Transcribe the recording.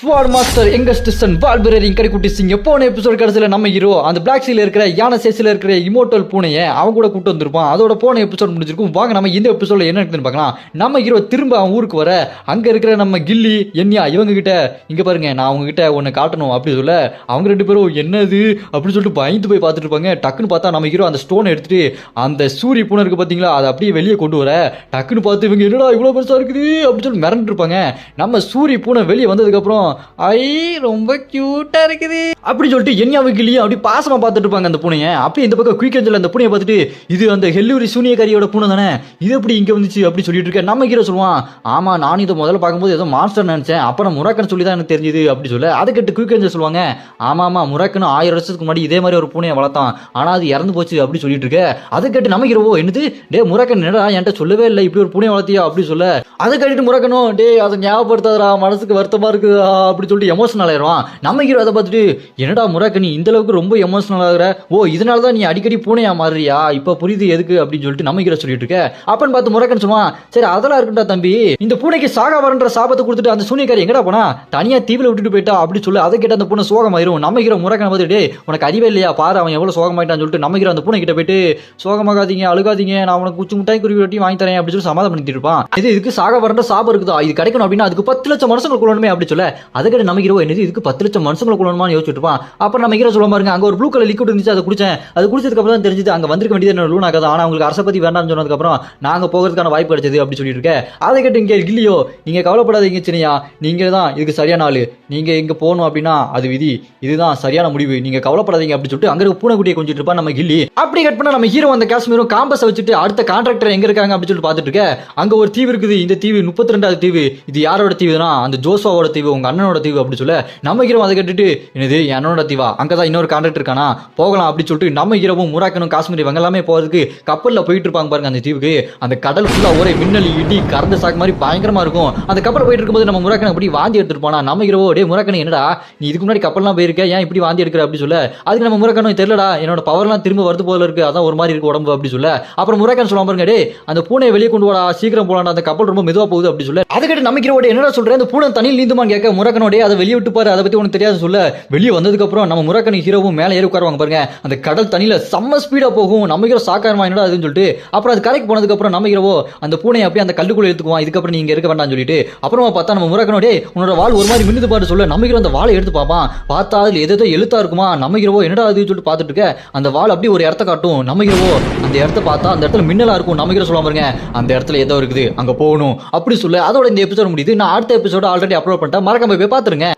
ஸ்வாட் master youngest Sun வால்பரரி கடைக்குட்டி சிங் போன episode கடைசியில் நம்ம ஹீரோ அந்த பிளாக் சீல இருக்கிற யானை சேசில இருக்கிற இமோட்டல் பூனையை அவன் கூட கூட்டு வந்திருப்பான். அதோட போன எபிசோட் முடிஞ்சிருக்கும். வாங்க நம்ம இந்த எபிசோட்ல என்ன இருக்குன்னு பார்க்கலாம். நம்ம ஹீரோ திரும்ப அவன் ஊருக்கு வர அங்க இருக்கிற நம்ம கில்லி என்யா இவங்க கிட்ட இங்க பாருங்க நான் அவங்க கிட்ட ஒன்னு காட்டணும் அப்படி சொல்ல அவங்க ரெண்டு பேரும் என்னது அப்படின்னு சொல்லிட்டு பயந்து போய் பார்த்துட்டு இருப்பாங்க. டக்குன்னு பார்த்தா நம்ம ஹீரோ அந்த ஸ்டோனை எடுத்துட்டு அந்த சூரிய பூனை இருக்கு பாத்தீங்களா அதை அப்படியே வெளியே கொண்டு வர டக்குன்னு பார்த்து இவங்க என்னடா இவ்வளவு பெருசா இருக்குது அப்படின்னு சொல்லி மிரண்டு இருப்பாங்க. நம்ம சூரிய பூனை வெளியே வந்ததுக்கு அப்புறம் ஐ ரொம்ப கியூட்டா இருக்குது அப்படி சொல்லிட்டு என்யாவுக்குள்ளேயும் அப்படி பாசமா பார்த்துட்டு இருப்பாங்க அந்த பூனையை. அப்படியே இந்த பக்கம் குயிக் ஏஞ்சல் அந்த பூனையை பார்த்துட்டு இது அந்த ஹெல்லூரி சூனியக்காரியோட பூனை தானே இது எப்படி இங்க வந்துச்சு அப்படி சொல்லிட்டு இருக்க. நம்ம ஹீரோ சொல்லுவான் ஆமா நானும் இதை முதல்ல பார்க்கும்போது ஏதோ மான்ஸ்டர் நினைச்சேன் அப்புறம் முராக்கன் சொல்லி தான் எனக்கு தெரிஞ்சுது அப்படி சொல்ல அதை கேட்டு குயிக் ஏஞ்சல் சொல்லுவாங்க ஆமா ஆமா முராக்கன் 1000 வருஷத்துக்கு முன்னாடி இதே மாதிரி ஒரு பூனையை வளர்த்தான் ஆனா அது இறந்து போச்சு அப்படி சொல்லிட்டு இருக்க. அதை கேட்டு நம்ம ஹீரோவோ என்னது டே முராக்கன் என்னடா என்கிட்ட சொல்லவே இல்லை இப்படி ஒரு பூனையை வளர்த்தியா அப்படி சொல்ல அதை கேட்டுட்டு முராக்கனும் டே அதை ஞாபகப்படுத்தாதரா மனசுக்கு வருத்தமா இருக்குதா அப்படி சொல்லிட்டு எமோஷனல் ஆயிடுவான். நம்ம ஹீரோ அதை பார்த்துட்டு என்னடா முராக்கன் நீ இந்த அளவுக்கு ரொம்ப எமோஷனல் ஆகுற ஓ இதனாலதான் நீ அடிக்கடி பூனையா மாறுறியா இப்ப புரியுது எதுக்கு அப்படின்னு சொல்லிட்டு நம்ம ஹீரோ சொல்லிட்டு இருக்க. அப்பன்னு பார்த்து முராக்கன் சொல்லுவான் சரி அதெல்லாம் இருக்கட்டா தம்பி இந்த பூனைக்கு சாகா வரன்ற சாபத்தை கொடுத்துட்டு அந்த சூனியக்காரி எங்கடா போனா தனியா தீவில விட்டுட்டு போயிட்டா அப்படி சொல்லி அதை கேட்டு அந்த பூனை சோகமாயிரும். நம்ம ஹீரோ முராக்கன் பார்த்துட்டு உனக்கு அறிவே இல்லையா பாரு அவன் எவ்வளவு சோகமாயிட்டான்னு சொல்லிட்டு நம்ம ஹீரோ அந்த பூனை கிட்ட போயிட்டு சோகமாகாதீங்க அழுகாதீங்க நான் உனக்கு குச்சி முட்டாய் குருவி வெட்டி வாங்கி தரேன் அப்படி சொல்லி சமாதானம் பண்ணிட்டு இருப்பான். இதுக்கு சாகா வரன்ற சாபம் இருக்குதா இது கிடைக்கணும் அப்படின்னா அதுக்கு 10 லட்சம் மனுஷங்களுக்கு கொள்ளணுமே அப்படி சொல்ல அதை கேட்டு நம்ம ஹீரோ என்னது இதுக்கு 10 லட்சம் மனுஷங்களை கொள்ளணுமான்னு யோசிச்சுட்டு இருப்பான். அப்புறம் நம்ம ஹீரோ சொல்ல பாருங்க அங்க ஒரு ப்ளூ கலர் லிக்விட் இருந்துச்சு அதை குடிச்சேன் அது குடிச்சதுக்கு அப்புறம் தான் தெரிஞ்சது அங்க வந்திருக்க வேண்டியது என்ன லூனா கதை ஆனா உங்களுக்கு அரசை பத்தி வேண்டாம்னு சொன்னதுக்கு அப்புறம் நாங்க போகிறதுக்கான வாய்ப்பு கிடைச்சது அப்படி சொல்லிட்டு இருக்க. அதை கேட்டு இங்க இல்லையோ நீங்க கவலைப்படாதீங்க சின்னையா நீங்க தான் இதுக்கு சரியான ஆளு நீங்க இங்க போகணும் அப்படின்னா அது விதி இதுதான் சரியான முடிவு நீங்க கவலைப்படாதீங்க அப்படி சொல்லிட்டு அங்க பூனைக்குட்டியை கொஞ்சிட்டு இருப்பா நம்ம கில்லி. அப்படி கட் பண்ண நம்ம ஹீரோ அந்த காஷ்மீரும் காம்பஸை வச்சுட்டு அடுத்த கான்ட்ராக்டர் எங்க இருக்காங்க அப்படின்னு சொல்லிட்டு பார்த்துட்டு இருக்க. அங்க ஒரு தீவு இருக்குது இந்த தீவு 32வது தீவு இது யாரோட தீவுனா அந்த ஜோஸ்வாவோட தீவு உங்க அண்ணனோட தீவு அப்படி சொல்ல நம்ம ஹீரோ அதை கேட்டுட்டு என்னது என்னோட தீவா அங்கதான் இன்னொரு கான்ட்ராக்ட் இருக்கானா போகலாம் அப்படி சொல்லிட்டு நம்ம ஹீரோவும் முராக்கனும் காஷ்மீர் இவங்க எல்லாமே போறதுக்கு கப்பல்ல போயிட்டு இருப்பாங்க பாருங்க அந்த தீவுக்கு. அந்த கடல் ஃபுல்லா ஒரே மின்னல் இடி கறந்த சாக்கு மாதிரி பயங்கரமா இருக்கும். அந்த கப்பல் போயிட்டு இருக்கும்போது நம்ம முராக்கன் அப்படி வாந்தி எடுத்துட்டு போனா நம்ம ஹீரோ டே முராக்கன் என்னடா நீ இதுக்கு முன்னாடி கப்பல்லாம் போயிருக்க ஏன் இப்படி வாந்தி எடுக்கிற அப்படி சொல்ல அதுக்கு நம்ம முராக்கனும் தெரியலடா என்னோட பவர்லாம் திரும்ப வருது போல இருக்கு அதான் ஒரு மாதிரி இருக்கு உடம்பு அப்படி சொல்ல. அப்புறம் முராக்கன் சொல்லுவாங்க பாருங்க டே அந்த பூனையை வெளியே கொண்டு வாடா சீக்கிரம் போலாம் அந்த கப்பல் ரொம்ப மெதுவா போகுது அப்படி சொல்ல அதை கேட்டு நம்ம ஹீரோ என்னடா சொல்றேன் அந்த பூனை தண்ணியில் நீந்துமான்னு கேட்க முராக்கனோட அதை வெளியே விட்டு பாரு அதை பத்தி உனக்கு தெரியாது சொல்ல வெளியே வந்ததுக்கு அப்புறம் நம்ம முராக்கன் ஹீரோவும் மேலே ஏறி உட்காருவாங்க பாருங்க அந்த கடல் தண்ணியில செம்ம ஸ்பீடா போகும் நம்ம ஹீரோ சாக்காரமா என்னடா அதுன்னு சொல்லிட்டு அப்புறம் அது கரைக்கு போனதுக்கு அப்புறம் நம்ம ஹீரோ அந்த பூனையை அப்படியே அந்த கல்லுக்குள்ள எடுத்துக்குவான் இதுக்கப்புறம் நீங்க இருக்க வேண்டாம்னு சொல்லிட்டு. அப்புறமா பார்த்தா நம்ம முராக்கனோட உன்னோட வால் ஒரு மாதிரி மின்னுது பாரு சொல்ல நம்ம ஹீரோ அந்த வாளை எடுத்து பார்ப்பான் பார்த்தா அதுல எதோ எழுத்தா இருக்குமா நம்ம ஹீரோ என்னடா அதுன்னு சொல்லிட்டு பார்த்துட்டு இருக்க. அந்த வால் அப்படியே ஒரு இடத்த காட்டும் நம்ம ஹீரோ அந்த இடத்த பார்த்தா அந்த இடத்துல மின்னலா இருக்கும் நம்ம ஹீரோ சொல்ல பாருங்க அந்த இடத்துல ஏதோ இருக்குது அங்க போகணும் அப்படி சொல்ல அதோட இந்த எபிசோட் முடியுது. நான் அடுத்த எபிசோட ஆல்ரெடி அப்லோட் பண்ணிட்டேன் மறக்காம போய் பாத்துருங்க.